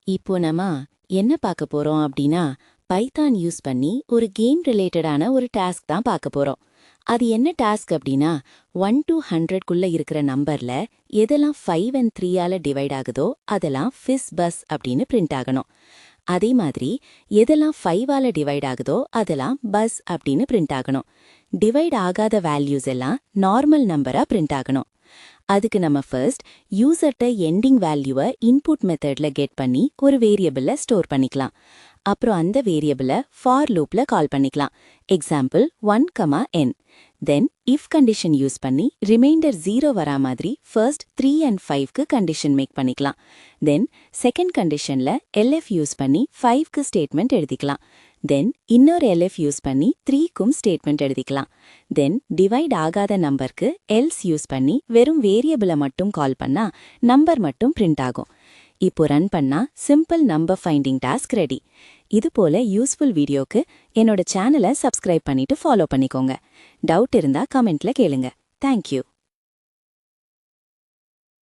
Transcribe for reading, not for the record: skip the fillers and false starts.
இப்போ நம்ம என்ன பார்க்க போறோம் அப்படின்னா பைத்தான் யூஸ் பண்ணி ஒரு கேம் ரிலேட்டடான ஒரு டாஸ்க் தான் பார்க்க போறோம். அது என்ன டாஸ்க் அப்படின்னா 1 to 100க்குள்ள இருக்கிற நம்பர்ல எதெல்லாம் 5 and 3ஆல டிவைட் ஆகுதோ அதெல்லாம் FiZZBUZZ அப்படின்னு பிரிண்ட் ஆகணும். அதே மாதிரி எதெல்லாம் 5ஆல டிவைட் ஆகுதோ அதெல்லாம் பஸ் அப்படின்னு பிரிண்ட் ஆகணும். டிவைட் ஆகாத வேல்யூஸ் எல்லாம் நார்மல் நம்பரா பிரிண்ட் ஆகணும். அதுக்கு நம்ம ஃபர்ஸ்ட் யூசர்ட்ட எண்டிங் வேல்யூவை இன்புட் மெத்தட்ல கெட் பண்ணி ஒரு வேரியபிள்ல ஸ்டோர் பண்ணிக்கலாம். அப்புறம் அந்த வேரியபிளை ஃபார் லூப்ல கால் பண்ணிக்கலாம். Example 1, n. Then if condition use பண்ணி ரிமைண்டர் 0 வரா மாதிரி ஃபர்ஸ்ட் 3 and 5க்கு கண்டிஷன் மேக் பண்ணிக்கலாம். தென் செகண்ட் கண்டிஷன்ல எல்எஃப் யூஸ் பண்ணி 5க்கு ஸ்டேட்மெண்ட் எழுதிக்கலாம். தென் இன்னொரு எல்எஃப் யூஸ் பண்ணி 3க்கும் ஸ்டேட்மெண்ட் எழுதிக்கலாம். தென் டிவைட் ஆகாத நம்பருக்கு எல்ஸ் யூஸ் பண்ணி வெறும் வேரியபிளை மட்டும் கால் பண்ணா நம்பர் மட்டும் பிரிண்ட் ஆகும். இப்போ ரன் பண்ணா simple number finding task ready. இது போல யூஸ்ஃபுல் வீடியோக்கு என்னோட சேனலை சப்ஸ்கிரைப் பண்ணிட்டு ஃபாலோ பண்ணிக்கோங்க. டவுட் இருந்தா கமெண்ட்ல கேளுங்க. தேங்க்யூ.